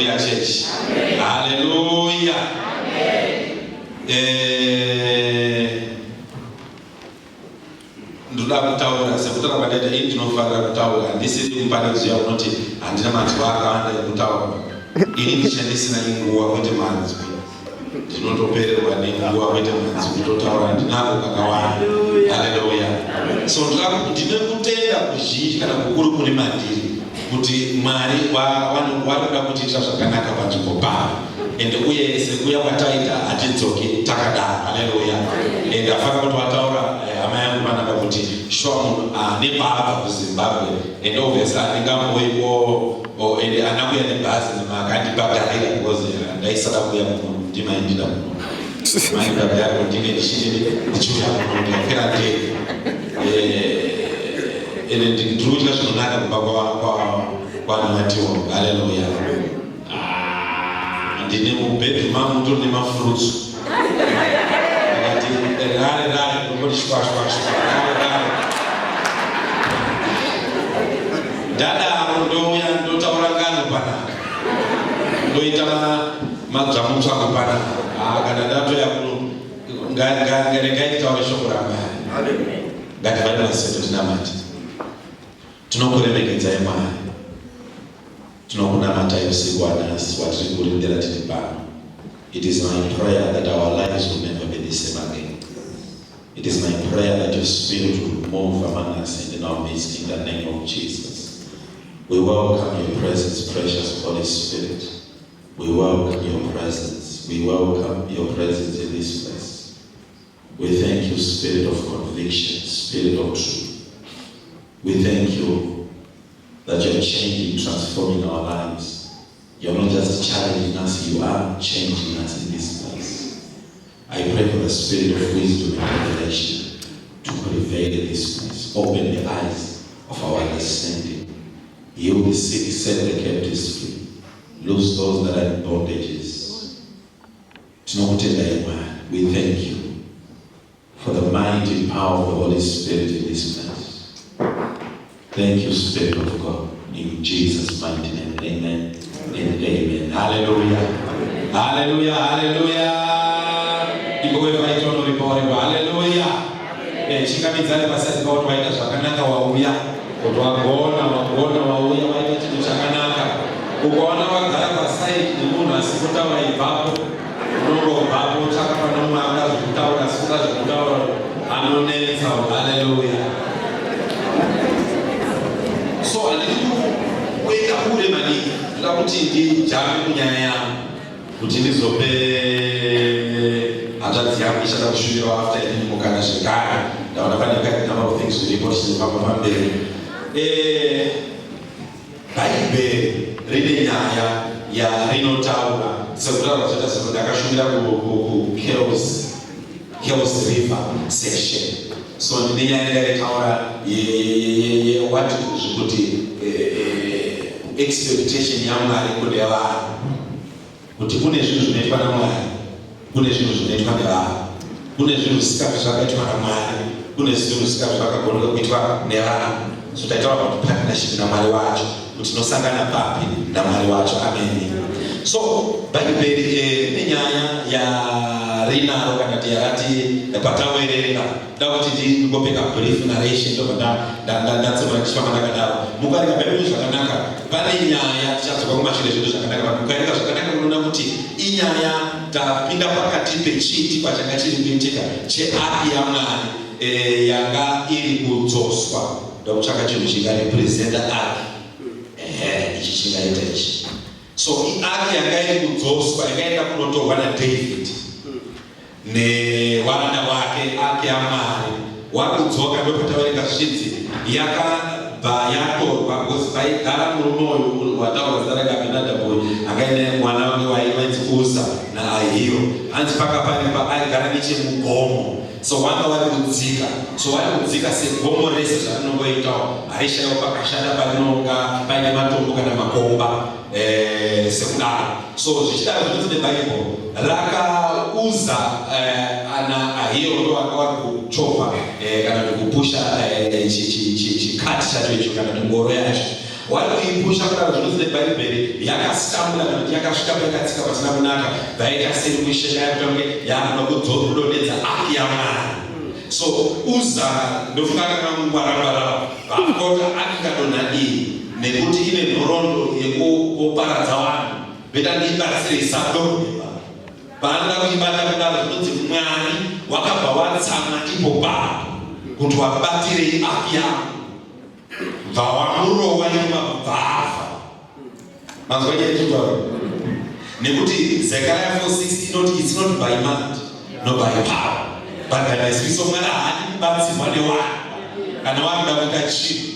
church. Hallelujah. Nduda kutaura sekutora padeta indi ndinofanira kutaura ndisiri kumpanidzwa unoti handina manzwi akawanda ekutaura ini ndishandisina nguva kwete manzwi ndinotopererwa nenguva kwete manzwi kutotaura ndinako kakawanda. Haleluya. So ndine kutenda kuzhinji kana kukuru kuri mandiri kuti Mwari wanoda kutiitira zvakanaka panzvimbo pano ende uye sekuya kwataita hatidzoki takadaro. Haleluya. Ende afana kuti wataura hama yangu panaka kuti shuwa munhu nebaba kuZimbabwe ende obviously andingamboipo ende anakuya nebhazi nemakandibhadharira because ndaisada kuya muno ndimaindida muno maibhadhara ndinge ndichiuya muno ndikapera ndege ende ndikudya zvinonaka kubva kwanamatiwa. Haleluya. Ndine mubhedhi mangu ndiri nemafruits akati rare ndongoti shwashwashwa rare ndadaro ndouya ndotaura ngano panaka ndoita madzamutsvako panaka kana ndatoya kuno ngaitaure shoko raMwari. Ngativale maseto tinamati tinokuremekedzai Mwari tinokunamatai usiku wanhasi watiri kurindira tiri pano. It is my prayer that our lives will never be the same again. It is my prayer that your spirit will move among us and in our midst in the name of Jesus. We welcome your presence, precious Holy Spirit. We welcome your presence. We welcome your presence in this place. We thank you, Spirit of conviction, Spirit of truth. We thank you that you're changing, transforming our lives. You're not just challenging us, you are changing us in this place. I pray for the spirit of wisdom and revelation to prevail in this place. Open the eyes of our understanding. Heal the sick, set the captives free. Loose those that are in bondages. We thank you for the mighty power of the Holy Spirit in this place. Thank you, Spirit of God. In Jesus' mighty name, amen and amen. Hallelujah. Hallelujah. Hallelujah. Hallelujah. Chikamidzane pasati pauti waita zvakanaka wauya kuti wagona wauya waita chinhu chakanaka ukaona wagara pasaiti nemunhu asikutaura ibvapo unongobvapo tsvaka pane mumwe akazvikutaura asikutazvikutaura anonetsa. Haleluya. So handidi kuenda kure maningi ndoda kuti ndijame kunyaya yangu kuti ndizope hanzvadzi yangu ichada kushumira after indimukana zvekare ndaona pane number of things zviripo tichizofamba pamberi. Bhaibheri rine nyaya yarinotaura sekutaura zvaita zvino ndakashumira kuHills River section. So ndine nyaya ndaitaura what kuti expectation yaMwari kune vanhu kuti kune zvinhu zvinoitwa naMwari, kune zvinhu zvinoitwa nevanhu, kune zvinhu zvisikapi zvakaitwa naMwari, kune zvinhu zvisikapi zvakagona kuitwa nevanhu. So taitaura kuti partnership naMwari wacho kuti tinosangana papi naMwari wacho. Amen. So Bhaibheri nenyaya yarinaro kana kuti yarati patawerera ndakuti ndingopeka brief narration ndokudatsoka chifamba ndakadaro. Mukaringa Bhaibheri zvakanaka pane nyaya tichadzoka kumashure zvinhu zvakanaka. Mukaringa zvakanaka munoona kuti inyaya tapinda pakati pechiitikwa changa chiri kuitika cheark yaMwari yanga iri kudzoswa. Ndokutsvaka chinhu chingarepresenta ark ichi chingaita ichi. So ark yanga iri kudzoswa yakaenda kunotorwa naDavid nevaranda vake ark yaMwari wakudzoka ndopataverenga zvichinzi yakabva yatorwa because vaigara murume wataurwa zita rake Abinadhabhu akaine mwana wake wainzi Uza naAhio. Hanzi pakapanepa aigara nechemugomo. So vanga vari kudzika. So vari kudzika segomo rese zvarinongoitawo harishayiwo pakashanda parinonga paine matombo kana makomba sekudaro. So zvichidaro zvinonzi neBhaibheri rakauza naAhio ndo vakavari kuchovha kana kupusha chikati chacho icho kana ngoro yacho. Walikuipusha kudaro zvinonzi neBhaibheri yakasitambula kana kuti yakasvika payakatsika pasina kunaka vaita seri kuisheka yakutange yakuda kudonedza aki yaMwari. So Uza ndofunga kana mungwarangwara vakota akikadonha iyi nekuti ine nhoroondo yekuparadza vanhu beta ndiibatsire isadonheba paanoda kuibata kudaro zvinonzi Mwari wakabva watsama ipo papo kuti wabatirei aki yako bva wamurowa nemabvafa mazwa chaitutaura nekuti Zechariah 4:6 inoti it's not by might not by power but by my spirit. So Mwari haanibatsirwa nevanhu kana wakuda kuita chinhu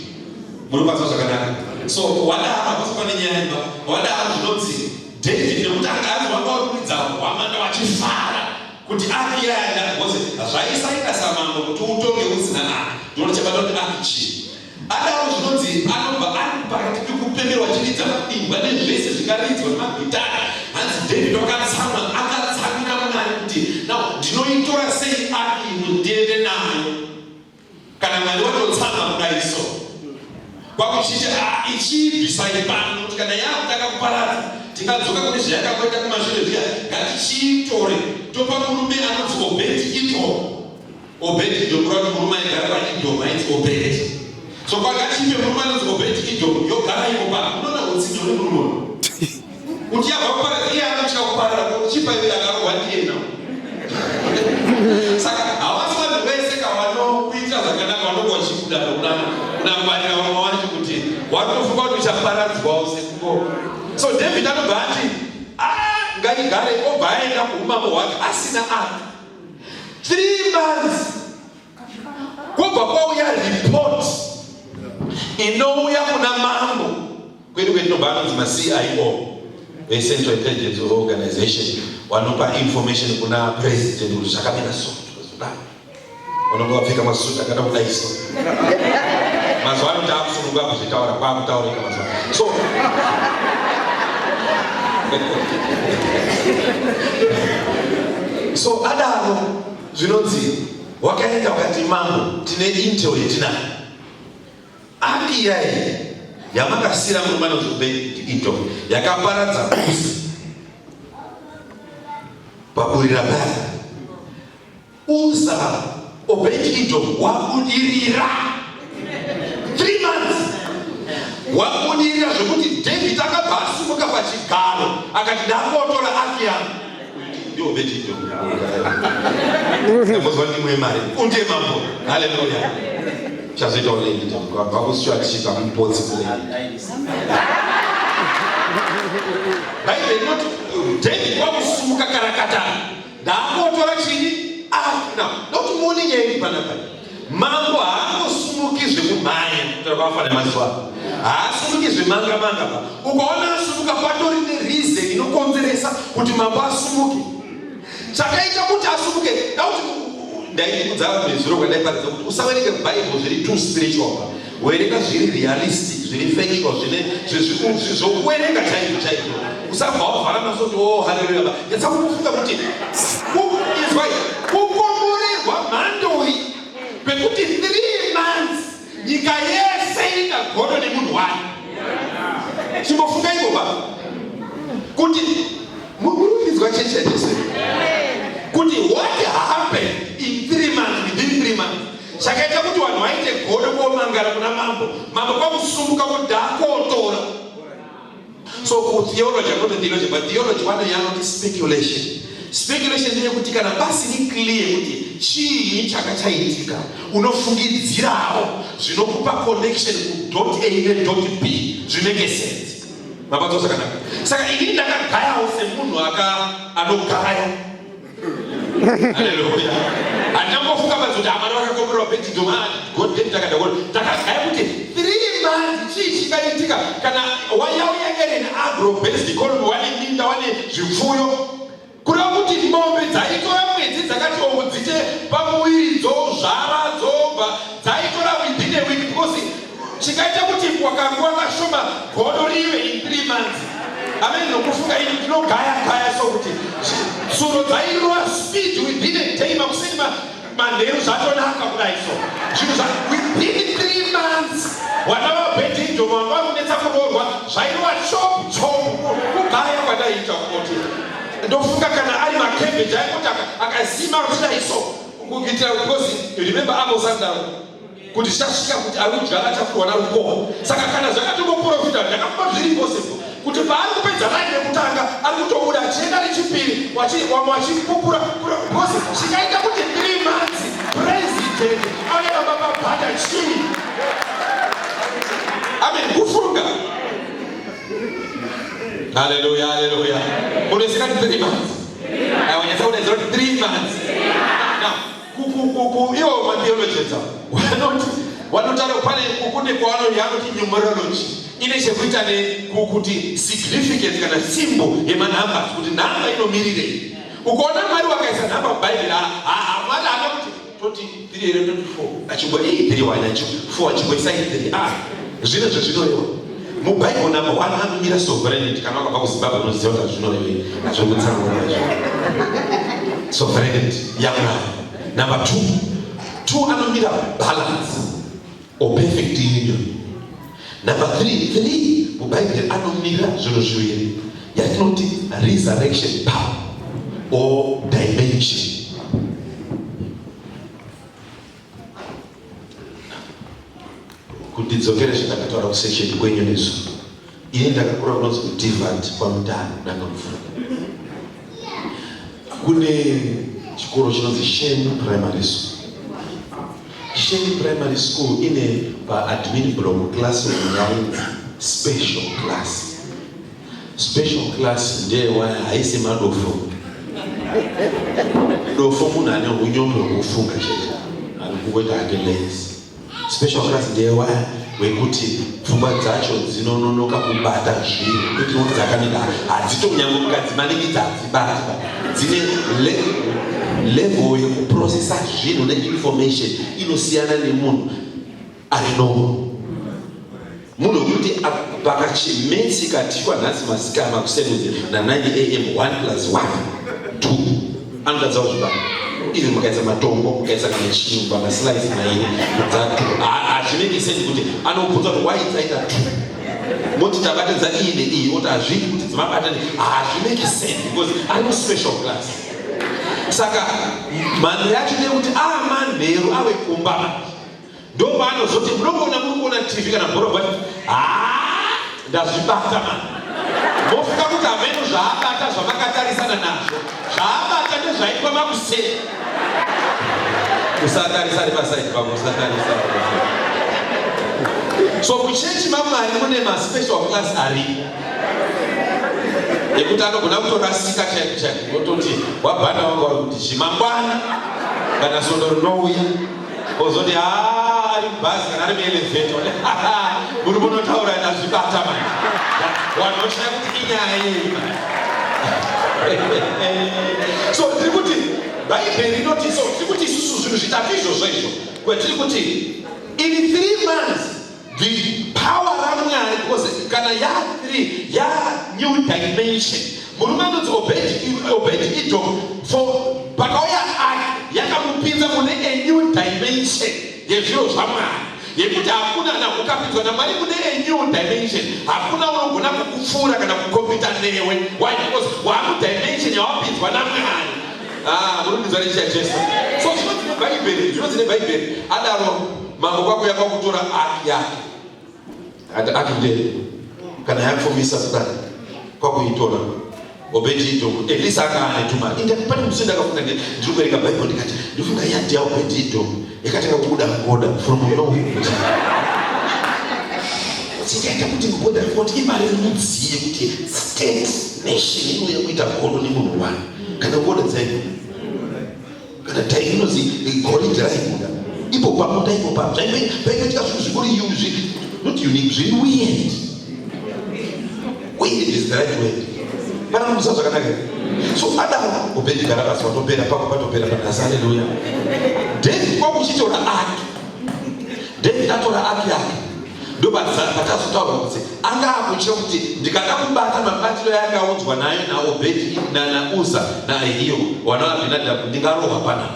munopatsa zvakanaka. So wadaro pasokwa nenyaya wadaro zvinonzi David nekuti anga azwa kuridza hwamanda vachifara kuti aki yaenda because zvaisaita samambo kuti utonge usina aki ndinochebata kuti aki chii adaro zvinonzi anobva ari pakati pekupemberwa chiridza mabingwa nezvese zvingaridzwa nemagitara. Hanzi David wakatsamwa akatsamira Mwari kuti now ndinoitora sei aki ndiende nayo kana Mwari watotsamwa kudai so kwakuchicha ichibvisai pano kuti kana yakutaka kuparadza tikadzoka kune zvayakakuita kumashure zviya ngatichiitore topa murume anonzi Obed-Edom kurati murume aigara paEdom ainzi Obed. So kwakatipe murume anonzi Obed-Edom yogara ipo pano unoona utsinyo nemurume kuti yabva kuparadza iye anotya kuparara uchipa iye akarohwa ndiyena. Saka havasi vanhu vese kavanokuita zvakanaka vanonga vachibuda kunangwarira vamwe vacho kuti watofunga kuti uchaparadzwawo sekuko. So David anobva ati ngaigare obva aenda kuumambo hwake asina aki 3 months kwobva kwauya report inouya kuna mambo kwedu kwetinobva anonzi maCIO veCentral Intelligence Organization wanopa information kuna president kuti zvakamira so vanonga vapfeka masuti akada kudai so mazuva ano taakusununga kuzvitaura kwakutaurika mazuva so so adaro zvinonzi wakaenda wakati mambo tine intel yetinayo aki yai yamakasira murume anonzi Obed-Edom yakaparadza Uza pakurira paya Uza Obed-Edom wabudirira 3 months wabudirira zvokuti David akabva asimuka pachigaro akati ndakotora aki yangu ndi Obed-Edom muzwa ndimwe mari undiye mambo. Haleluya. Chazoita uleni vakushuwa tichika mupodzi kule Bible inoti David wakusumuka karakata ndakotora chini noti muone nyaya iri panapa mambo haangosumuki zvekumhanya kutakafanira mazuva haasumuki zvemanga pa ukaona asumuka patori nereason inokonzeresa kuti mambo asumuke chakaita kuti asumuke dauti ndaikudza zviro kwandaiparidza kuti usaverenga Bible zviri too spiritual werenga zviri realistic zviri factual zvokuverenga chaizvo usabva wavhara maso kuti haleluya yatsakunofunga kuti kukomborerwa mhandoi pekuti 3 months nyika yese ikagodo nemunhu wani chimbofunga iko baba kuti murukidzwa chechi yajesu kuti what happened in 3 months within 3 months chakaita kuti vanhu vaite godo komangara kuna mambo kwakusumuka kuti akotora. So theology akoti theology but theology vanoyanoti speculation ndeyekuti kana pasini clear kuti chii chakachaitika unofungidzirawo zvinokupa connection ku .a ne .b zvinenge sense mabato zvakanaka. Saka ini ndakagayawo semunhu anogaya. Haleluya. Andambofunga kuti amara vakakomberwa Obed-Edom God David akadakona ndakagaya kuti 3 months chii chikaitika kana wayauya Eren agro-based economy wane minda wane zvipfuyo kureva kuti mombe dzaitora mwedzi dzakati dziite pamuviri dzozvara dzobva dzaitora within a week because chikaita kuti wakanguva kashoma godo rive in 3 months. Amen. Nokufunga ini tinogaya so kuti tsuro dzairova speed within a day makuseni manheru zvatonaka kudai so zvinhu within 3 months vana vaBed-Edom vanga vakunetsa apedza kurohwa zvaiva chopu kugaya kwadaita kuti ndofunga kana ari makembeji aikuti akazima kudaiso kuitira because remember Amos andaro kuti zvasvika kuti ari kudya achafurwa narukomo. Saka kana zvakatomuprofita zvakafa zviri possible kuti paari kupedza raini yekutanga ari kutobuda achienda rechipiri wamwe wachipupura because zvikaita kuti 3 months president auya mababhadha chii. Amen. Kufunga. Hallelujah, hallelujah. Unasema 3 months. Wanasema unasema 3 months. Now, hiyo theologians wanotaka pale kukune kwa wano yanoti numerology. Ine chekuita kuti significance kana symbol yemanamba kuti namba inomirire. Ukaona Mwari wakaisa namba Bible Mwari anakuti 23 24 achibwa 3 wanacho 4 achibwa 3 zvino zvinorewa muBible namba 1 anomira sovereignty kana wakabva kuZimbabwe unoziva kuti zvinorewa azvokutsanura sovereignty yaMwari. Number 2 anomira balance or perfect union. Number 3 muBible anomira zvinhu zviviri yatinoti resurrection power or dimension. Kudidzokera zvakataura kusection kwenyu nesu. Ine ndakakura kunonzi kudivat kwamutano nakamufura. Kune chikoro chinonzi Sheni Primary School. Sheni Primary School ine admin block class of special class. Special class ndeye haisi madofo. Dofo munhu ane unyombo hwekufunga chete. Ari kungoita hake lazy. Special class ndeye wekuti pfungwa dzacho dzinononoka kubata zvinhu kuti kuti dzakanaka hadzitonyange mukadzimanikidza hadzibati dzine level yekuprocessa zvinhu neinformation inosiyana nemunhu ari normal. Munhu wekuti pakachimesi katikwa nhasi masikama kusevenze na 9 AM 1 + 1 2 anotadza kuzvibata. Even mukaisa matombo mukaisa kana chinhu pamaslice mairi hazvimeki sense kuti anobvunza kuti why dzaita 2 moti tabatedza iyi neiyi oti hazviti kuti dzimabatani hazvimeki sense because ano special class. Saka mhando yacho ndeyekuti manheru ave kumba ndo paanozoti munongona muri kuona TV kana bhorobha ndazvibata mani mofika kuti hameno zvaabata zvavakatarisana nazvo zvaabata ndezvaitwa makuseni. Usatarisane pasaidi pako, usatarisane pasaidi. So kuchechi maMwari mune special class ari yekuti anogona kutorasika chaiko ototi wabhana wangu kuti chimangwana kana sondo rinouya ozoti ari bhazi kana ari muelevator muri munotaura ndazvibata mani wanoshaya kuti inyaya yei. So tiri kuti Bible inoti so tiri kuti isusu zvinhu zvitatu izvozvo kwetiri kuti in 3 months the power raMwari because kana ya new dimension murume anonzi Obed-Edom for pakauya yakamupinza mune a new dimension yezviro zvaMwari yekuti hakuna nakukapinzwa naMwari mune a new dimension. Hakuna unogona kukupfuura kana kukompita newe. Why? Because wakudimension yawapinzwa naMwari. Murumbidzwa nechiya Jesu. So zvinozine Bible adaro mambo kwako yakakutora aki yake aki ndee kana yakufumisa kudai kwakuitora Obed-Edom Elisa akaanetuma pane musi ndakafunga ndiri kuverenga Bible ndikati ndifunga yadhi yaObed-Edom yakatanga kubuda ngoda from nowhere. Sikaita kuti ngoda kuti imari inodziye kuti state nation inouya kuita godo nemunhu wani kana ngoda dzaiko kana tainozi goridhe raibuda ipo pamuda ipo papo zvaiitika zvinhu zvikuri not unique zviri weird. Weird is the right word. Pana musa zvakanaka. So adaro Obedi karabasa watopera pako patopera panasi. Haleluya. David kwakuchitora aki. David atora aki yake. Ndo patazotaura kuti anga akuchira kuti ndikada kubata mabatiro yake aunzwa nayo Obedi na Uza na Ahio wanawa Abinadab ndingarohwa pana.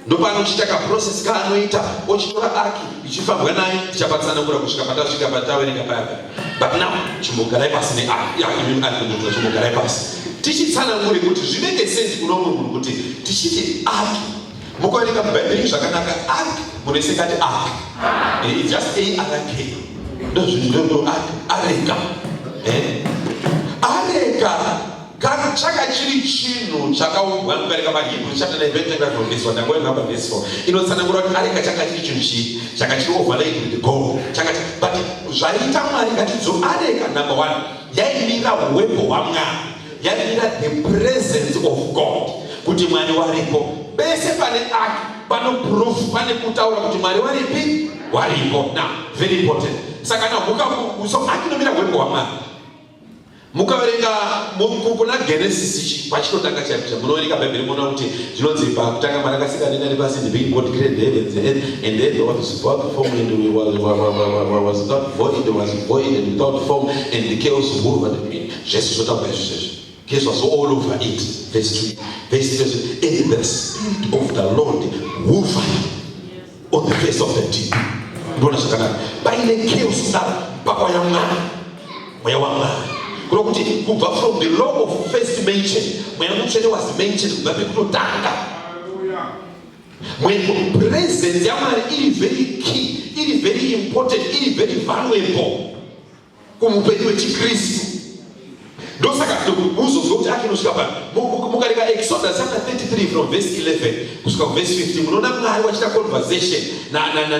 ndopano chitaka process kaanoita ochitora aki ichifambwa nayo ichapatsana kura kusvika patasvika patawerenga paya. But now chimbogarai pasi neaki chimbogarai pasi tichitsanangure kuti zvinenge sense kuno mumwe munhu kuti tichiti aki mukaverenga mubhaibheri zvakanaka aki munoisekati aki it's just ARK ndozvinhu areka areka kana chakachiri chinhu chakaumbwa mukaverenga paHebrew chapter 11 verse 1 ndakuverenga verse 4 inotsanangura kuti areka chakachiri chinhu chii chakachiri overlaid with gold chakati but zvaita Mwari ngatidzo areka number 1 yaimira uwepo hwaMwari yaimira the presence of God kuti Mwari waripo bese pane aki pano proof pane kutaura kuti Mwari waripi waripo. Now very important saka na so aki nomira uwepo hwaMwari mukaverenga kuna Genesis pachitotanga chapter munoverenga bhaibheri munoona kuti zvinonzi pakutanga Mwari akasika denga nepasi in the beginning God created the heavens and earth and then what was without form and was without void and was void and without form and the chaos ruled over the being. Jesus zotaura izvozvo. Chaos was all over it. Verse 3 and the spirit of the Lord hovered on the face of the deep. Ndona zvakanaka paine chaos pakwaya Mwari Mwari kuti kubva from the law of first mention Mweya Mutsvene was mentioned kubva pekutotanga. When presence yaMwari iri very key, iri very important, iri very valuable kumupenyu wechiKristu. Ndosaka muzozwa kuti akinosvika pano mukarerenga Exodus chapter 33 from verse 11 kusvika verse 15 munoona Mwari wachita conversation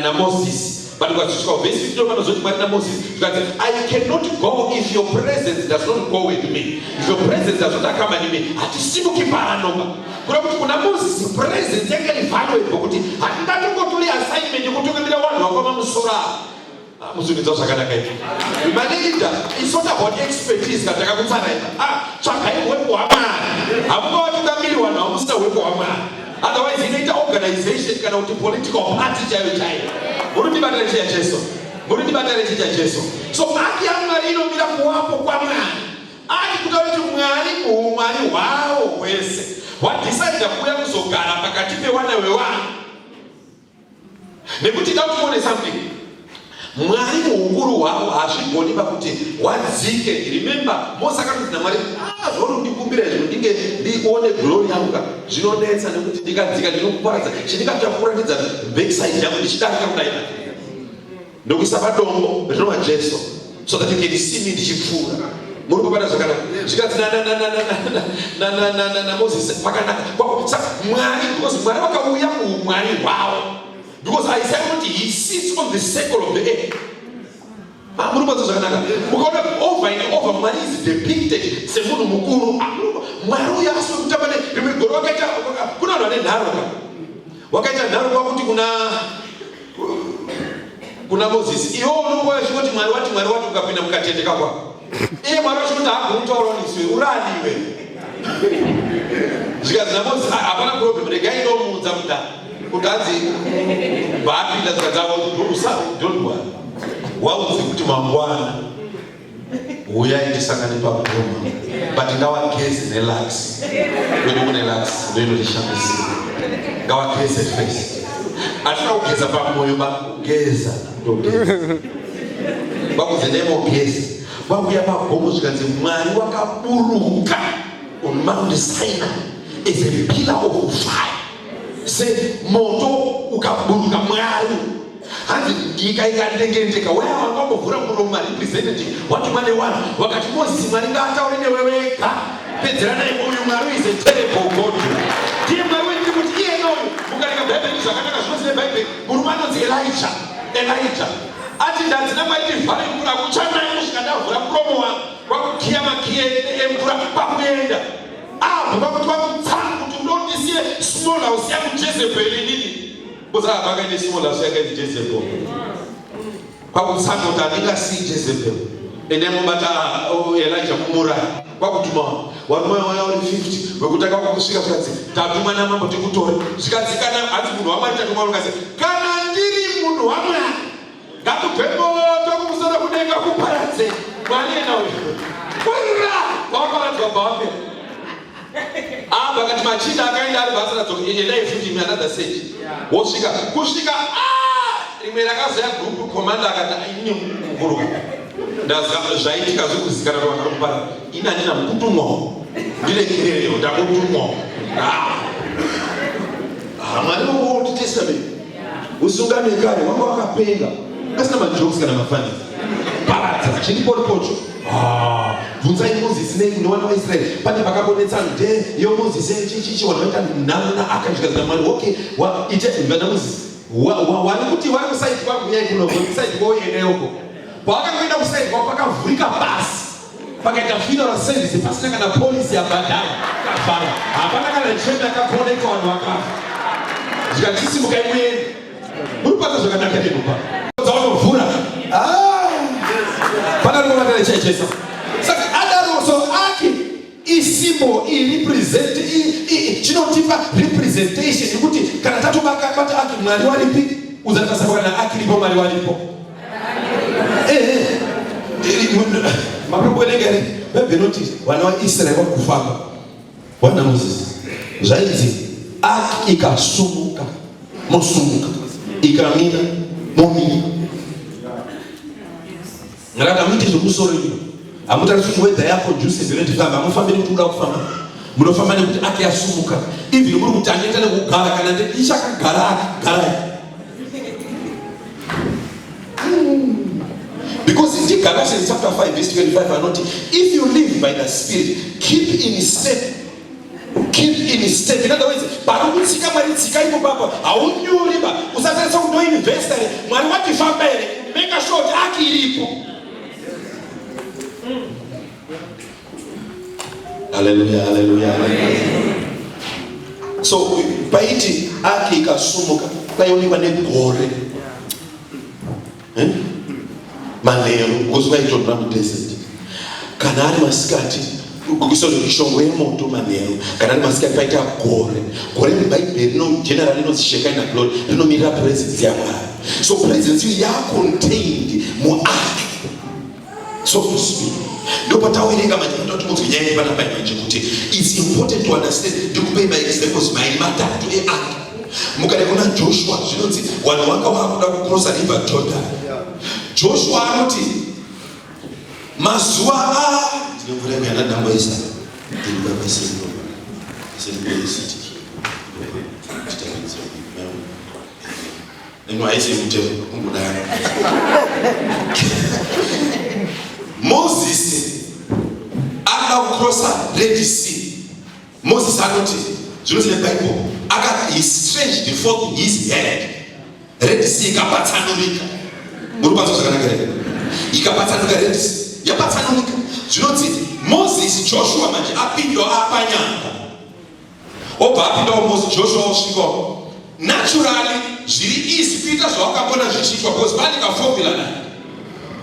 na Moses. But verse 15 panozoti Mwari naMoses zvikati I cannot go if your presence does not go with me. If your presence does not accompany me hatisimuki paanoba. Kureva kuti kuna Moses presence yanga iri valuable kuti handingatongotori assignment yekutungamira vanhu vakoma musora muzvinzwa zvakanaka izvi. Manager it's not about expertise katakakutsara tsvakai uwepo hwaMwari hamungavatungamiri vanhu vamusina uwepo hwaMwari. Otherwise inoita organization kana kuti political party chaiyo chaiyo. Murundibatira chicha Jesu. So aki yaMwari inomira kuwapo kwaMwari. Aki kutaura kuti Mwari muumwari hwawo hwese hwadhisaidha kuuya kuzogara pakati pevana vevanhu. Nekuti ndakuone something. Mwari muukuru hwawo hazvigoni pakuti wadzike. Remember Mose akati naMwari zvorundikumbira izvo ndinge ndione glory yangu zvinonetsa nekuti ndikadzika ndinokuparadza chendingakuratidza backside yangu ndichidarika kudai ndokuisa padombo rinova Jesu so that you can see me ndichipfuura. Muri kupata zvakanaka zvikadzi na Moses pakanaka saka Mwari because Mwari vakauya muumwari hwawo because I say kuti he sits on the circle of the earth. Muri kupata zvakanaka mukaona over and over Mwari is depicted semunhu mukuru. Mwari uya aswe kutamba rimwe goro wakaita kuna vanhu vane nharoka wakaita nharoka kuti kuna Moses iwo unongoya zvikuti Mwari wati ukapinda mukatendeka kwako iye Mwari wachikuti haakutaura niswe uraniwe zvikadzi naMoses hapana problem regai ndomuudza muda kuti adzi bhaapinda zvikadzavo don't worry waudze kuti mangwana uyai tisangane paguma but ngawageze nelax kwedu kune lax ndoinotishambisira ngawageze first atina kugeza pamwoyo bakugeza bakuzendemogeza vakuya pagomo zvikanzi Mwari wakaburuka on Mount Sinai as a pillar of fire. Semoto ukaburuka Mwari hanzi nyika ikadengendeka weya wakambovhura muromo representative wati mane vanhu wakati Moses Mwari ngaataure newe wega pedzeranai uyu Mwari is a terrible God. Ndiye Mwari wedu kuti iye noyo mukarenga bhaibheri zvakanaka zvinonzi bhaibheri murume anonzi Elijah ati ndanzi namaiti vhare mvura kuchanai kusvika ndavhura muromo wangu kwakukiya makiye emvura pakuenda pakuti vakutsaga kuti ndondisiye small house yangu Jezebheli nini kuzaa vakaine small house yakaiti Jezebheli kwakutsaga kuti handingasii Jezebheli ende mubata Elijah kumuraya kwakutuma varume vaya vari 50 vekutanga kusvika zvikadzi tatuma namambo tikutore zvikadzi kana hanzi munhu waMwari tatuma ukasi kana ndiri munhu waMwari ngakubve moto kumusana kudenga kuparadze Mwari ena uyu kurira vaparadzwa bhaapera Bakati machinda akaenda ari basa ratsoka endai futi another stage. Wosvika kusvika rimwe rakazoya group commander akati ini mukuruka. Ndazama zvaitika zvekuzikana vakakupara. Ina ndina mukutumwa. Ndirekerero ndakutumwa. Mwari Old Testament. Usungane kare wanga wakapenga. Asina majokes kana mafani. Paradza chilipocho. Bvunzai Moses nevanhu vaIsraeri pane vakabonetsa nde yo Moses chichi wanoita nhamo naakazvikazana Mwari okay ite vana Moses wari kuti vari kusaidi kwangu yai kuno kusaidi kwao yeneyoko pavakangoenda kusaidi kwao pakavhurika basi pakaita funeral service pasina kana polisi yabhadhara kafara hapana kana chembe yakakoneka vanhu vakafa zvikatisimukai muende muri pata zvakanaka nedupa dzaonovhura pana rimwe vatare chaichesa saka adaroso ake isimbo irepresent chinotipa representation yekuti kana tatobaka bata ake Mwari waripi uzatasabwa na ake lipo Mwari waripo maproponegere bebenoti wana wa Israeli wakufamba wana Moses zaizi ake ikasumuka mosumuka ikamina momini ngaraka miti zokusoro hiyo amutari kuti weather yako juice zireti famba amufambiri kuti uda kufamba munofamba nekuti ake asumuka even muri kuti anoita nekugara kana ndi ichakagara because in Galatians chapter 5 verse 25 anoti if you live by the Spirit keep in step in other words pakutsika Mwari tsika ipo papa haunyuri ba usatarisa kundo investor Mwari wati famba ere make sure kuti ake iripo. Hallelujah, hallelujah, hallelujah. So, paiti ake ikasumuka paionekwa negore. Manero, kuzwa itonda mudesert. Kana ari masikati, kukusoro shongwe moto manero. Kana ari masikati paita gore. Gore ni Bible no generally no Shekinah glory, no mirror presence ya Mwari. So presence you are contained mu ake. So to speak. It's important to understand to pay my examples my matter to act. Mukadekona Joshua zvinonzi vanhu vakawakuda kucrossa river Jordan. Joshua anoti mazuva ndinogura yana dambo isa ndinogura pasino city neno aisi mutemo kungudana Moses akacrossa Red Sea. Moses anoti zvinonzi neBible he stretched before his head. Red Sea ikapatsanurika. Muri panzwa zvakanaka here? Ikapatsanuka Red Sea yapatsanuka. Zvinonzi Moses Joshua manje apindwa apanyanga. Obva apindwa Moses Joshua osvika naturally zviri easy kuita zvawakambona zvichiitwa because pane kaformula naye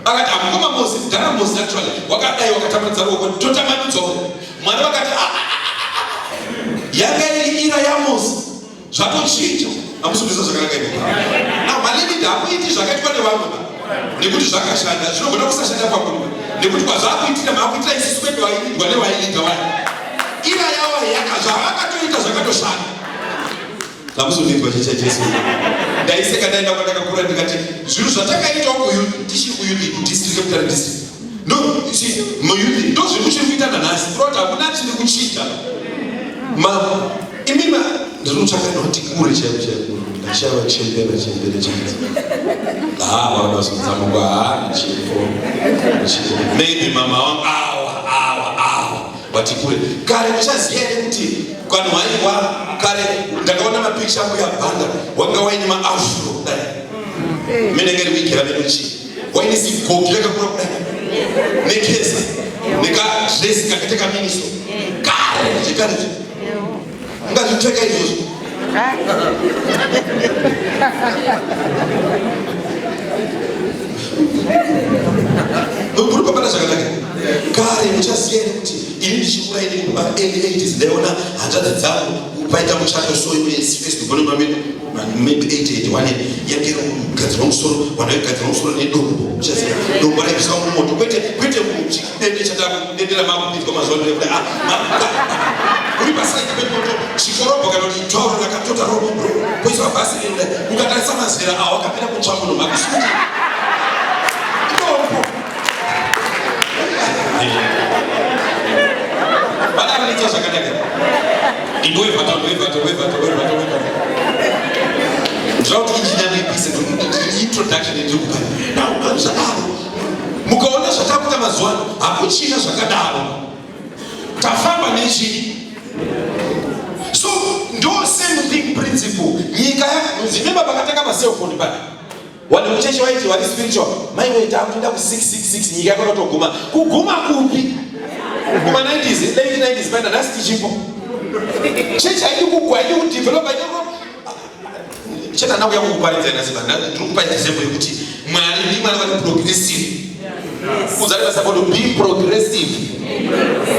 akati amukoma Moses ndana Moses naturally wakadai wakatambanudza ruoko totambanudza Mwari vakati yanga iri ira yaMoses zvatochinja amusundisa zvakanaka ine malividi hakuiti zvakaitwa nevamwe nekuti zvakashanda zvinogona kusashanda pamunhu nekuti kwazvakuitira maakuitira isusu kwedu vailidwa nevailidwa vayo ira yavo zvavakatoita zvakatoshanda lamusundinzwa chicha Jesu ndaiseka ndaenda kwandakakura ndikati zvinhu zvatakaitawo tichiri kuyuthi district capital district no muyuthi ndo zvinhu chiri kuita nanhasi kuroti hakuna chiri kuchita imima ndinotsvaka noti kure chaiko ndashava chembere vanazonzamukwa maybe mama wangu awa wati kure kare muchaziya ere kuti vanhu vairwa kare ndakaona mapikicha ako yabhanda wanga waine maafro kudai minenge rikuigera meduchi waine zigogi rakakura kudai nekesa nekadresi kakateka miniso kare chekarecho ungazvipfeka izvozvo kuripapana zvakanaka kare muchaziya ere kuti ini ndichikura ini early 80s ndaiona hanzvadzi dzangu paita muchato soiesifestigone maybe 8081 yange kugadzirwa musoro wanaigadzirwa musoro nedombo muchaziya dombo raibviswa mumoto kwete dende chataku dende ramakupidzwa mazuva nekuda Chikorobo kana kuti tauro rakatota robo poiswa basi ende ukatarisa mazera wakapinda kutsvaka munhu makusuti ndombo vana vanoita zvakanaka indoivata ndauti injina ndipise introduction ndikupa naunga zvadaro mukaona zvatakuita mazuva ano hakuchina zvakadaro tafamba nechii. So ndo same thing principle nyika zimemba pakatanga maselfoni pana wani mucheche waiti wali spiritual mai waita kuenda ku 666 nyika yakatoguma kuguma kupi kuma 90s late 90s pana nasi tichipo cheche haidi kugwa haidi kudevelop haidi cheta naku yakukuparidza nasi pana ndikupa example yekuti mwari ndi mwari wali progressive uzali basapoti be progressive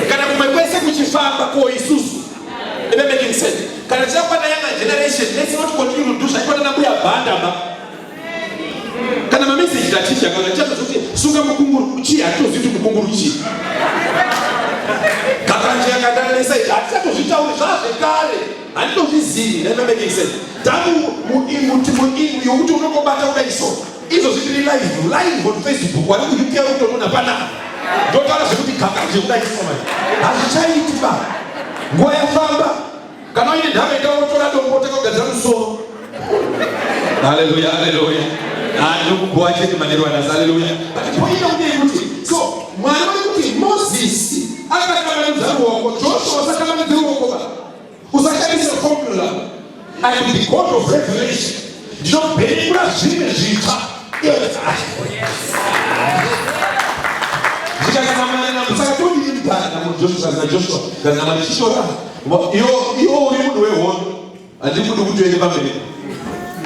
kana kumwe kwese kuchifamba ko isusu. It making sense. Kana chakwana younger generation, let's not continue to do so. Kana nabuya banda kana ma message that teacher kana chato zote sunga mukunguru uchi ato zitu mukunguru uchi. Kakanje yakadala sai ato zvitauri zvazvekare. Andito zvizini, it making sense. Tamu muti yokuti unokobata ukaiso. Izo zvitiri live on Facebook wali kuyukia utoona pana. Ndotara zvikuti kakanje ukaiso manje. Azvichaiti ba. Nguwa yafamba kana ine ndave itaotora dombo takagadzira musoro. Haleluya haleluya. Ndikukuwa chete maneno ana haleluya. But pointa kuti so mwana kuti Moses akakana mzaruoko Joshua sakana mzaruoko ba. Usakabisa formula and the God of revelation. Ndinobhekura zvimwe zvitsva. Joshua kana machishora iyo uri munhu wehondo handikudi kuti uende pamberi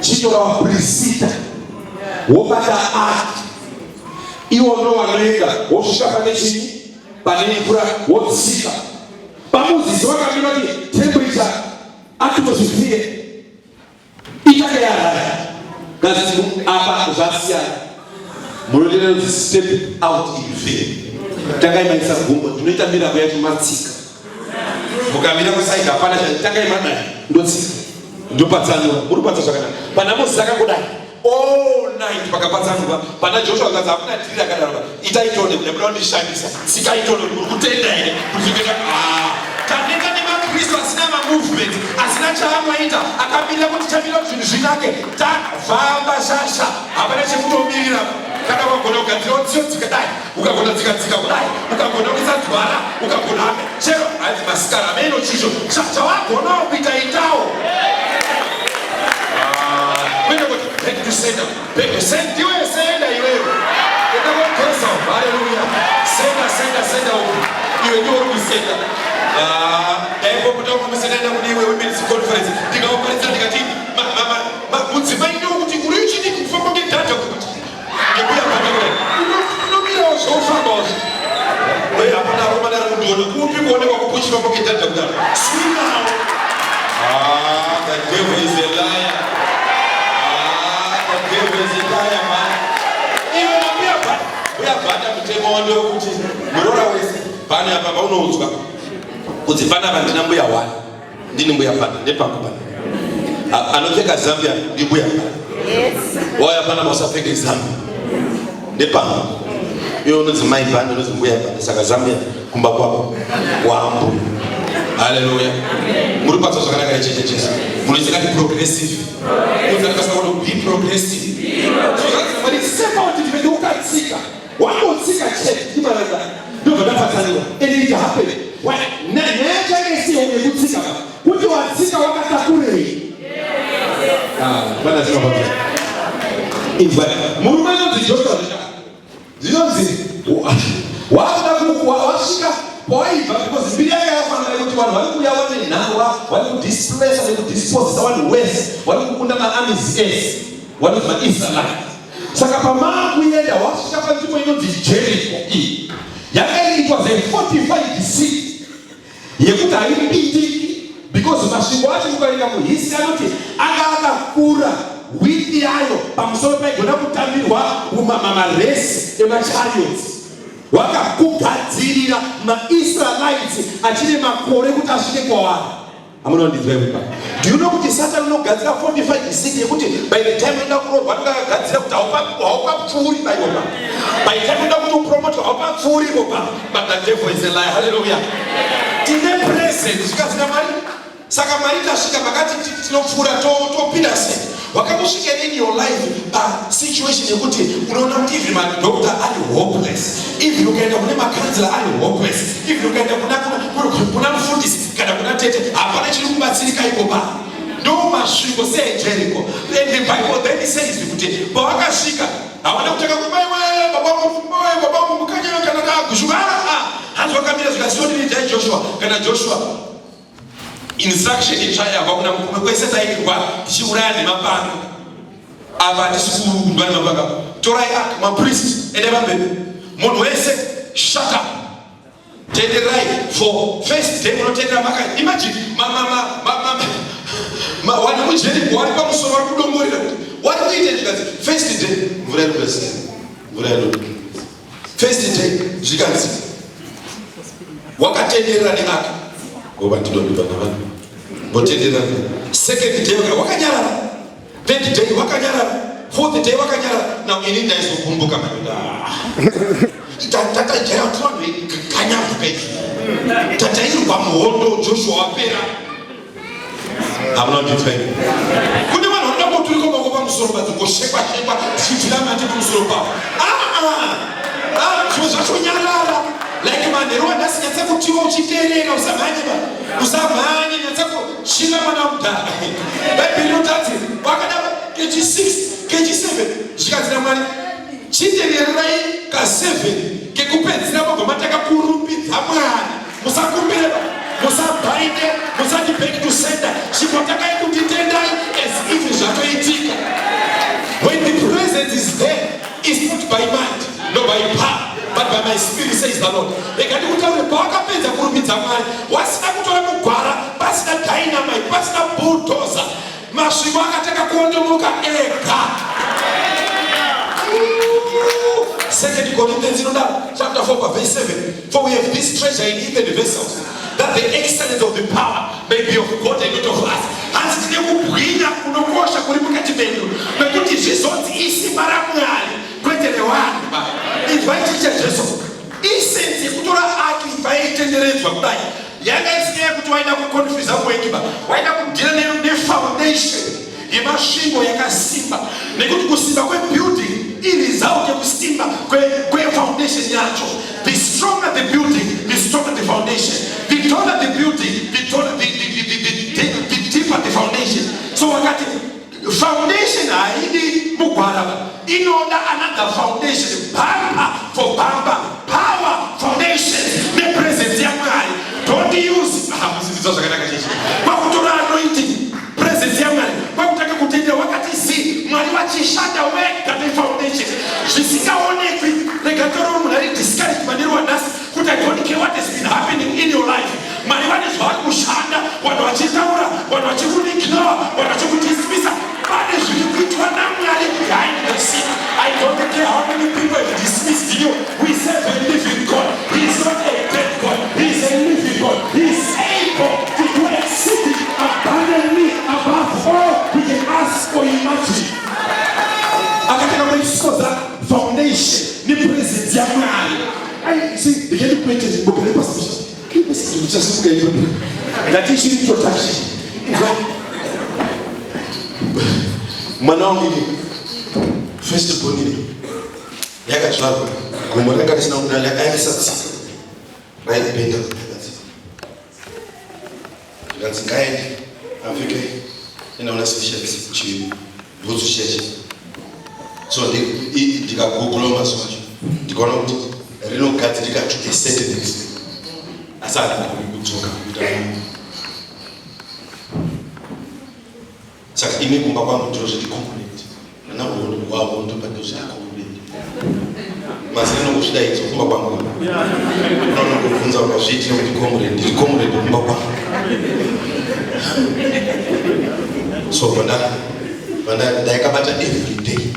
chishora waprisita wobata ati iwo ndo wanoenda wosvika pane chini pane mvura wotsika paMozisi vakamira kuti temperature atmosphere ichake yaraya kasi apa zvasiyana munodira kuti step out in faith. Tangai maisa gumbo tunoita miracle yacho matsika mukamira kusaida hapana tangai madai ndotsika ndopatsanwa muri patsa zvakanaka pana Mozisi akangodai all night pakapatsanwa pana Joshua akazi hakuna tiri akadaro itaitone kuti muda kundishandisa sikaitone muri kutenda here kuzvikuita taneta nemakristu asina mamovement asina chaanoita akamirira kuti chamira kuti zvinhu zvinake tafamba shasha hapana chekutomirira kana wakagona kugadzira utsiyodzika dai ukagona dzikadzika kudai ukagona kuisa dzwara ukagona chero hanzi masikarameno chisho chawagona kuita itawo kwenda kuti back to sender ndiwe senda iwewe enda kwakesa haleluya senda iwe ndiwe uri kusenda daipoputakumisana enda kune iwe women's conference ndikaoparidza ndikati mudzimai ndokuti uri uchidi kufamba ngedhadha kuti ngebuya bhadha unomirawo zvaufambawo hapana romana rakudiona kupi kuonekwa kupuchifamba ngedhadha kudaro swinawo the devil is a liar. The devil is a liar, man. Iwe nabuya bhadha mutemo ndewekuti murora wese pane apa paunoudzwa kuti pana vandina mbuya wani ndini mbuya bhadha nepangu pana anopfeka zambia ndi mbuya bhadha waya pana masapfeka zambia nepangu iwe unonzi mai bhadha unonzi mbuya bhadha saka zambia kumba kwako wambo. Haleluya. Muri patsa zvakanaka chechecheso munoita kuti progressive munotakasaka kuti be progressive but it's safe out to be ukatsika wangotsika chete timaranda ndobva ndapatsaniwa and it happened when nature is here kutsika kuti watsika wakatakurei bana zino baba inva murume anonzi Joshua zvinonzi wasvika poibva because mbiri yake yafanira kuti vanhu vari kuuya vane nhangwa vari kudisplace nekudisposisa vanhu wese vari kukunda maarmies ese vari kuti vaisraelite saka pamaa kuenda wasvika panzvimbo inonzi Jericho iyi yakaitwa ze45 seat yekuti haipindiki because masvingo acho mukaenda muhisi anoti anga akakura width yayo pamusoro paigona kutambirwa maresi emachariots wakakugadzirira maIsraelites achine makore kuti asvike kwavari amunondinzwa. Do you know kuti Satan unogadzira 45 seed yekuti by the time uenda kurohwa akagadzira kuti haupapfuuri baibopa. By the time uenda kuti upromote haupapfuuri bopa. But the devil is a liar. Hallelujah. Tine present zvikazina mari. Saka mari tasvika pakati tinopfuura topinda sei. Wakamusvika in your life situation yekuti unaona kuti even madoctor are hopeless. If you ukaenda kune makanzela are hopeless. If you ukaenda kuna mufundisi kana kuna tete hapana chiri kubatsirika ipopa. No masvingo sei Jericho. And the Bible then says kuti pawakasvika hawana kutaka kubaiwa baba mukanya kana kushuka hanzi wakamira zvikasioni jai Joshua kana Joshua instruction ichaya kuna kwese taikirwa tichiuraya nemapanga apa tisikundwa nemapanga torai mapriest ende vamberi munhu wese shut up tenderai for first day unotendera maka imagine wani mujeriko wari pamusoro vari kudomborera kuti wari kuite zvikanzi first day mvura yerupesi mvura yerupesi first day zvikanzi wakatenderera neaka ngoba ndinondibana vanhu votenderana. Second day wakanyarara, third day wakanyarara, fourth day wakanyarara. Now ini ndaizokumbuka madhodha. Tata jaya twanwe kanyavuka ichi. Tata irwa muhondo Joshua wapera. I'm not defending. Kune vanhu vanoda kuturika mako pamusoro vadzogoshekwa tichitira mati kumusoro pavo. Zvimwe zvacho nyarara. Like manhero andasinyatsa kutiwa uchiterera usamhanye nyatsa kuchina mwana mudhara. Bhaibheri rinotati wakada kechi 6 kechi 7 zvikazira Mwari chitererai ka7 kekupedzira magoma takakurumbidza Mwari. Musakumbira, musabhainde, musati back to sender. Chikotakai kutitendai as if zvatoitika. When the presence is there, it's not by might, no by power, but by my spirit, says the Lord. Ekati kutaure pawakapedza kurumbidza Mwari, wasina kutora kugwara, pasina dynamite, pasina bulldozer, masvingo akataka kuondomoka ega. 2 Corinthians chapter 4 verse 7. For we have this treasure in earthen vessels, that the excellence of the power may be of God and not of us. Hansi tine kubwinya kunokosha kuri mukati menyu, nekuti zvizonzi isimba raMwari kwete revanhu. Invite Jesu. Isense kutora aki paitenderedzwa kudai. Yanga isiye kuti waida kuconfuse mwengiba. Waida kudira nefoundation yemasvingo yakasimba. Nekuti kusimba kwebuilding irizauke kusimba kwefoundation yacho. The stronger the building, the stronger the foundation. The taller the building, the taller the deeper the foundation. So wakati foundation haidi mugwara, inoda another foundation, bamba for bamba, power foundation, the presence ya Mwari. Don't use kwakutora anointing, presence ya Mwari, kwakutaka kutendera wakati si Mwari wachishanda wega the foundation. Zvisingaonekwi regatoro munhu ari discouraged manero wanasi kuti I don't care what has been happening in your life. Mwari vane zvavari kushanda, vanhu vachitaura, vanhu vachikuignore, vanhu vachikudismisa. Pane zviri kuitwa naMwari behind the scene. I don't care how many people have dismissed you. We serve a living God. He is not a dead God. He is a living God. He is able to do exceeding abundantly above all we can ask or imagine. Akataka kuisoza foundation ni presence ya Mwari. I see the getting pointed book the pastor. Just look at it. That is introduction. Mwanangu first born ni yakachwapa kumwona kati sina mdala ayasatsi naipenda that's kind afike inaona sufficiency chi buzu sheche so ndikagoogle masomo ndikaona kuti rino kati ndikati certain asana kutsoka saka imi kumba kwangu ndiro zvetikomponent ana uno wavo ndopande zvetikomponent mazino kuzvidaidzo kumba kwangu unoona kubvunza kwazviitira kuti komponent kumba kwangu so ndaikabata every day.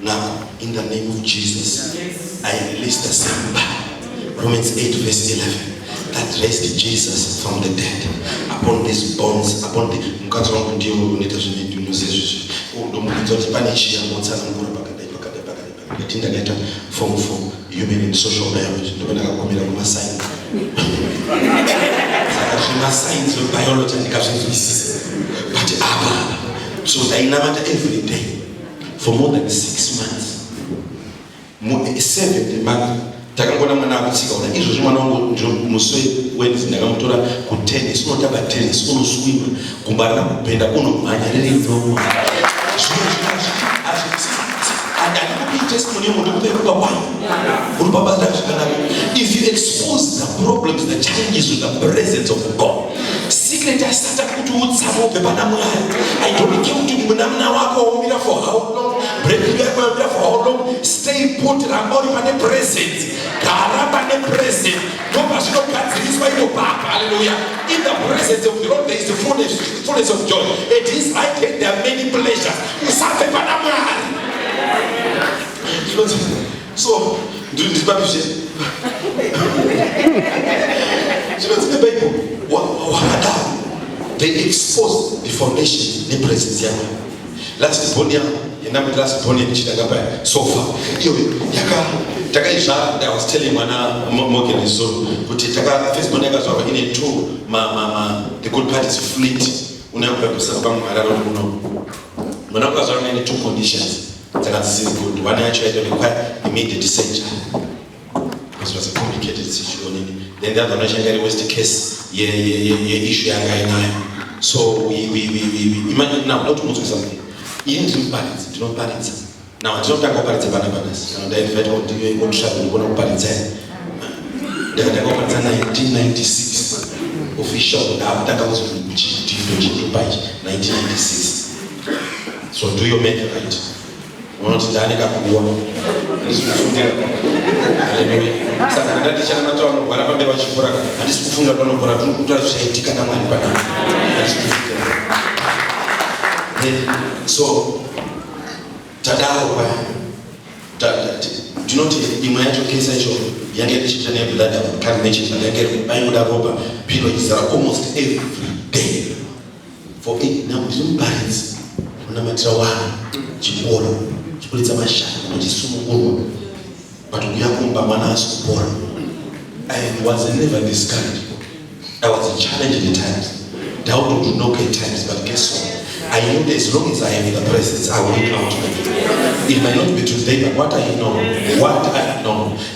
Now in the name of Jesus I release the same power. Romans 8 verse 11, that raised Jesus from the dead. Upon these bones, upon the mkazo wangu ndio nitazungumzia ndo mkazo panishia mwanzana ngura pakada tinda leta form for human and social biology ndo nakakomela kuma science saka science of biology ndikazvizwisisa but so dainamata every day for more than 6 months 7 months takangona mwana akutsika una izvo mwana wangu muswe wenzi ndakamutora ku tennis unotamba tennis unoswima kumbarira kupenda unomhanya rerino testimony if you expose the problems, the challenges with the presence of God, secret asata kuti utsamo pepana Mwari. I don't care kuti munamna wako waumira for how long, breakthrough yako waumira for how long, stay put rambori pane presence, gara pane presence, ndoba zvinogadziriswa iko papa. Hallelujah. In the presence of the Lord there is the fullness of joy. It is right and there are many pleasures. Usafe pana Mwari. So, do this Bible. The Bible, they expose the foundation, the presence. Last Bonia, last Bonia, sofa. I was telling Mana Mokin so, but first Bonia in a two, the good part is fleet. Monaco's only 2 conditions. This is good. One actually require immediate surgery. This was a complicated situation. Then the other nation was the case. Issue. So we imagine now. Not to do something. You didn't balance. Do not balance. Now I don't talk about balance. And then if I don't do it, we're going to balance. Then I go back to 1996. Official. That was 1996. So do your math right. Unotidhanika kuwa ndisikufunga sasa ndati chana matono wala pambe wachifura ndisikufunga tono bora tutazaitika na Mwari pana so tadao kwa do not imwe yacho kesa icho yange chichana blood can mention yange bayo da roba pilo is almost every day for it now is balance una matrawa chiporo kulitsa mashaka kujisumugurwa batuku yakumba mwana asukupora. I was never discouraged. I was challenged at times, doubted to knock at times, but guess what? I know that as long as I am in the presence, I will come to it. It might not be today, but what I know,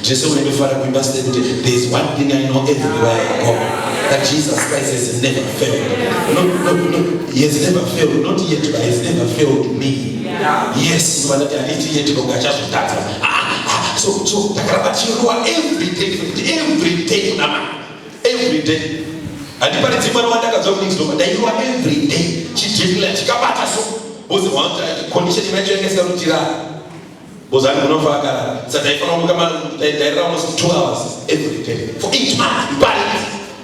just when you Father, we must there is one thing I know everywhere I go, that Jesus Christ has never failed. No, he has never failed, not yet, but he has never failed me. Yes, but I need to yet to go just that. So every day. And if I didn't want to you are every day. Was the one condition you mentioned against the was I don't know so they found almost 2 hours every day for each month. But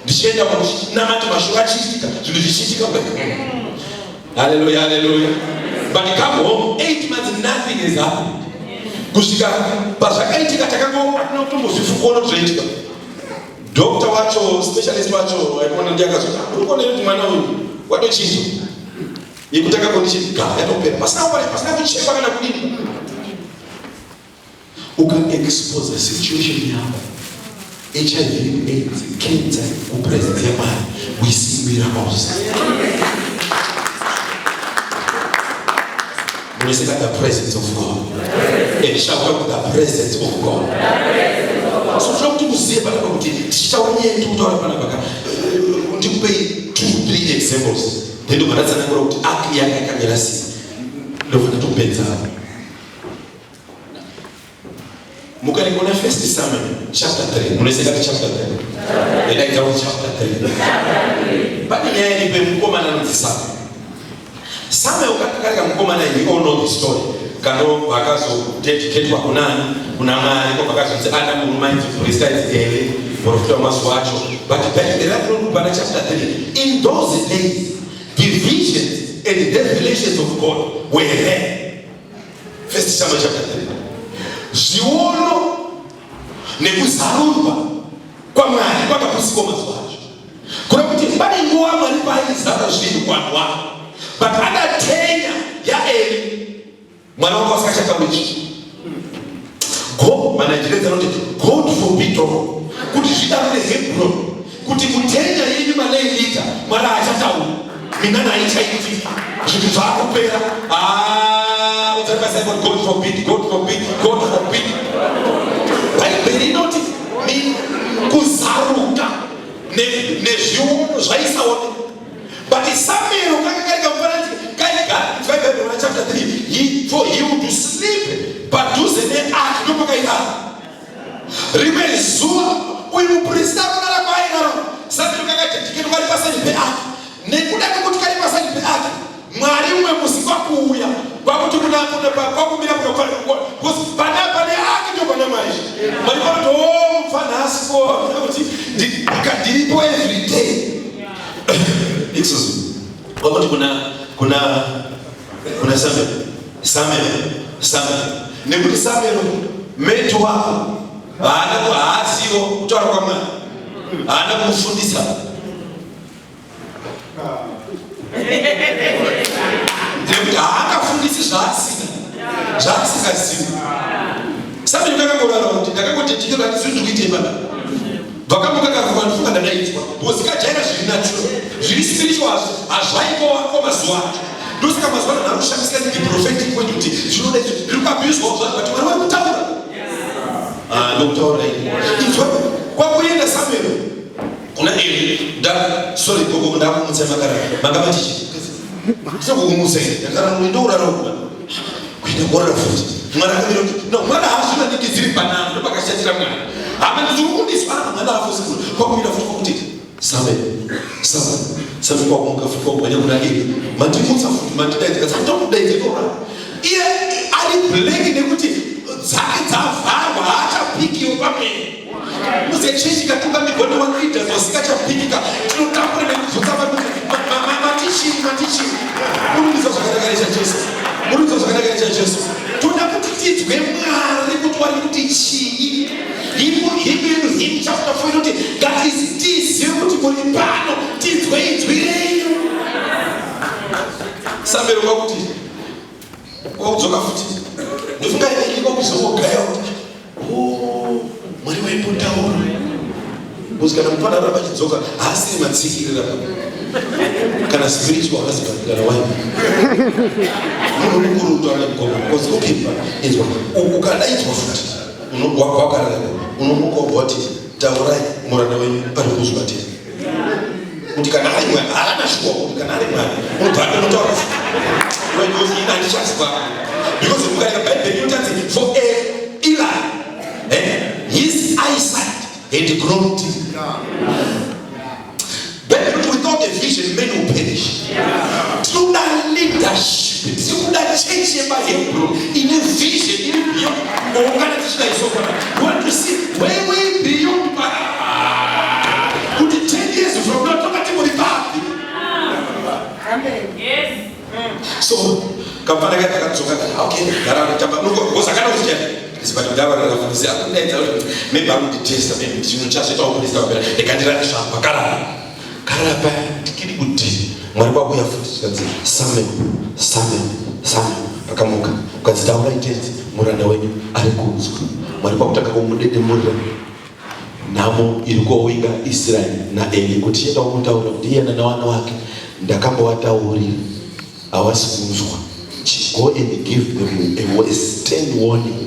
the shade of Namata Mashurachi to the Shishika. Hallelujah, hallelujah. But you come home 8 months and nothing is happening. Kushika Pasakaiti Katako, not almost if you follow the Doctor Wacho, specialist Wacho, I want to get what do you you could take a condition, God, I don't pay. But now, who can expose the situation now? HIV, AIDS, cancer, who present their mind, we see miracles. We say that the presence of God. And shout out the presence of God. So from to say about the shout here to pay 2-3 examples. Then you that's another word aki yake kamerasi. Ndio wanatupenda. Mukali kuna first Samuel chapter 3. Mnasema chapter 3. Ila ikawa chapter 3. Bali yeye ni mkoma na nzisa. Samuel katika mkoma na we all know the story. Kano wakazo dedicate kwa kunani kuna mali kwa wakazo Adam reminds of Christians daily for maswacho. But back the right chapter 3. In those days the visions and the revelations of God were there. First Samuel chapter 3. Ziono nekuzarurwa kwa Mwari kwakapusikwa mazuva acho kuna kuti pane nguva Mwari paaizara zvinhu kuvanhu vavo but adatenya yaEli mwana wanga wasikachataurichi manajereza anoti God forbid kuti zvidarure Hebron kuti kutenya yenyu maleilita Mwari achataura mina naichaiti zvinhu zvakupera God forbid, God forbid, God forbid. Bhaibheri inoti kuzaruka nezviuno zvaisaoneka. But Samuel kanga kari chapter 3, for he would sleep padhuze neark ndopakaigara. Rimwe zuva uyu muprista kunara kwaigara Samuel kanga tikendo kari pasani peark. Nekuda kwekuti kari pasani peark Mwari umwe musi kwakuuya kwakuti kwakumira because pane ark ndo pana Mwari. Mwari kwakuti mfanhasi kuti ndiripo every day. Excuse me. Kwakuti kuna Samuel. Nekuti Samuel mate wako haasiwo kutaura kwaMwari. Haana kumufundisa. Nekuti haakafundisi zvaasingasivi. Samuel kakangorara kuti ndakangoti tikirati zvinhu zvikuite baba. Vakamuka ndadaidzwa because kajaira zviri natural zviri spiritual hazvaikowa mazuva acho ndosaka mazuva ano nakushandisika prophetic point kuti zvinoda zviri kuabuswa but Mwari vari kutaura ndokutaura inzwa kwakuenda Samuel kuna Eli sorry koko ndakumutsa makabatichi ndinokukumutsa ndakara ndourarauka kuenda korara futi Mwari akamira kuti no Mwari haazvinanikidziri panano ndopakashatira Mwari hama ndizokundiswa mwana afosikuru kwakumira futi kwakuti Samuel kwakumuka futi kwakuganya kuna Eli mandimutsa futi mandidaidzika ndokudaidzikora iye ari blank nekuti dzake dzavharwa haachapikiwo pamene muzechechi katungamirwa newaleaders vasikachapikika tinotambura nekuzotava matichii murikudzwa zvakanaka Jesu toda kuti tidzwe Mwari kuti wari kuti chii Hebrew chapter 4 inoti ngatizive kuti muri pano tidzwei. Samuel kwakuti kwakudzoka futi ndofunga Eli kwakuzongogaya kuti Mwari waimbotaura because kana mufana aramba achidzoka haasiri matsikirira kana spiritual akazikana waipa munhu mukuru utaura mukoma because ukipa inzwa ukadaidzwa futi wakarara unomuka ubva kuti taurai muranda wenyu pari kuzwa tei kuti kana ari Mwari haana shuwa kuti kana ari Mwari unobva anotaura futi ina handichazwa because mukaika Bhaibheri inotanzi for Eli his eyesight had grown dim. But without a vision men will perish. Through that leadership, through that change by Hebrew, in a vision, in a beyond, you want to see way beyond. Could it 10 years from now talk about the path? Yes. So, kampana gani kakatsoka okay darara tamba nuko bosakana kuchena sibati ndabara nafundisa kundaita maybe I'm the tester maybe chinonchaseta okulisa mbera ekandira shamba kala pa tikiri kuti Mwari kwakuya futi kanzi Samuel akamuka ukazitaura itenzi muranda wenyu ari kuzwa Mwari kwakutaka kumudedemurira nhamo iri kuwinga Israeli naEli kuti chienda kumutaura kuti iye nawana wake ndakambowataurira havasi kunzwa. Go and give them a western warning.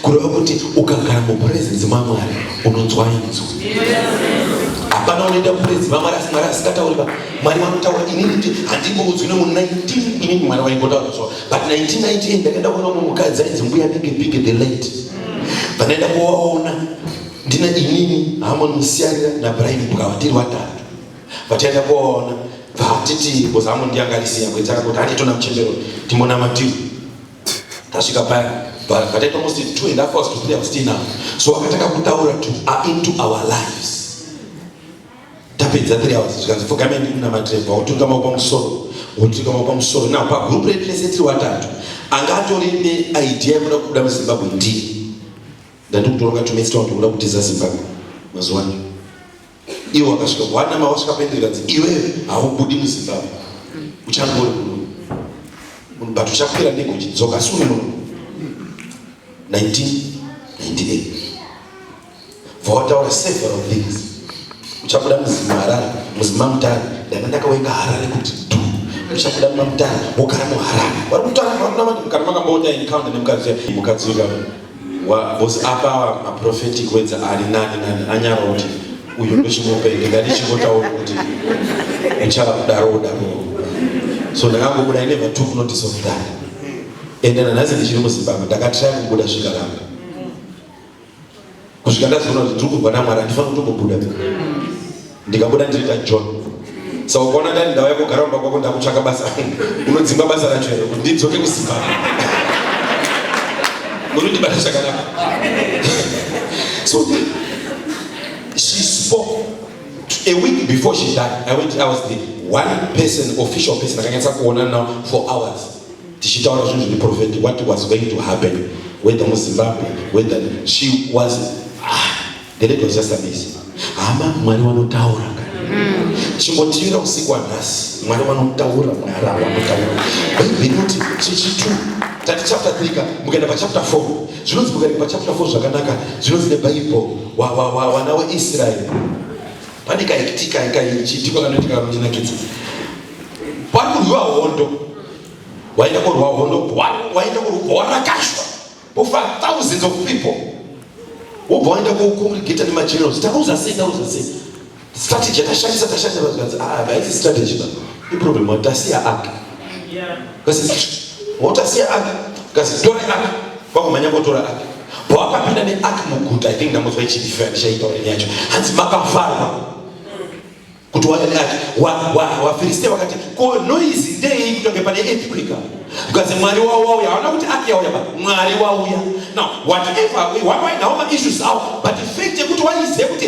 Kureva kuti ukagara mupresence maMwari unonzwa inzwi. Hapana unoenda mupresence maMwari asikatauri Mwari vanotaura inini handimbouzwi nemu19 inini Mwari vaimbotaura zvo but 1998 ndakaenda kuona umwe mukadzi ainzi mbuya Big the late vanaenda kuvaona ndina inini Hamon Musiarira naBrahim Bukava tiri vatatu vataenda kuvaona vatiti because Hamon ndiangarisiya kwedzaka kuti hatitona muchembero timona mativu tasvika paya vataita almost 2.5 hours to 3 hours still now so vakataka kutaura into our lives tapedza 3 hours zvikanzi fogameni muna madreva utunga maoko pamusoro now pagroup redu lese tiri vatatu anga atori neidea yekuda kubuda muZimbabwe ndiri ndandikutoronga tumesi taundi kuda kutiza Zimbabwe mazuwa iwe wakasvika wana mawasvika pendera iwewe haubudi muZimbabwe uchangori munhu but uchakwira ndege uchidzoka sune munhu 1998 vawataura several things uchabuda muZimbabwe muZimbabwe ndanga ndakaweka Harare kuti uchabuda muMamutare wogara muHarare vari kutaura kuna vanhu mukati makamboita encounter nemukadzi wa bosi apa maprophetic words ari nani anyara kuti uyo ndochimupenge ngatichimbotaura kuti uchadaro so ndakangobuda I never took notice of that ende nanhasi ndichiri muZimbabwe ndakatrai kubuda svika ranga kusvika ndazoona kuti ndiri kubva naMwari handifanira kutombobuda ndikabuda ndiriita John saka ukaona ndani ndauya kugara kumba kwako ndakutsvaka basa unodzimba basa racho here kuti ndidzoke kuZimbabwe munondibata zvakanaka. So she spoke a week before she died. I was the one person, official person akanyatsa kuona now for hours tichitaura zvinhu zviri prophetic what was going to happen whether muZimbabwe whether she was the lady was just amazing. Hama Mwari wanotaura chimbotiira usiku wanhasi Mwari wanotaura Mwari wanotaura Bible inoti chichitu tati chapter 3 mukaenda pa chapter 4 zvinonzi mukaenda pa chapter 4 zvakanaka zvinonzi neBible wana weIsraeri pane kaitika ikaichitika kanoitika kanochinakidza pari kurwiwa hondo waenda kurwa hondo waenda kurwa rakashwa over thousands of people wobva waenda kucongregate nemagenerals taruza sei strategy tashandisa vazikanzi haisi strategy ba iproblem watasiya aka kasi watasiya aka kasi tora aka vakumanya kotora aka pawakapinda neaka muguta I think ndamuzwa ichidifera chaitaureni yacho hanzi makafarwa kuti waenda aka wafilistiya vakati ko noise ndei kutonge pane earthquake because Mwari wauya hawana kuti aka yauya ba Mwari wauya now whatever why now ma issues out but the fact yekuti waizive kuti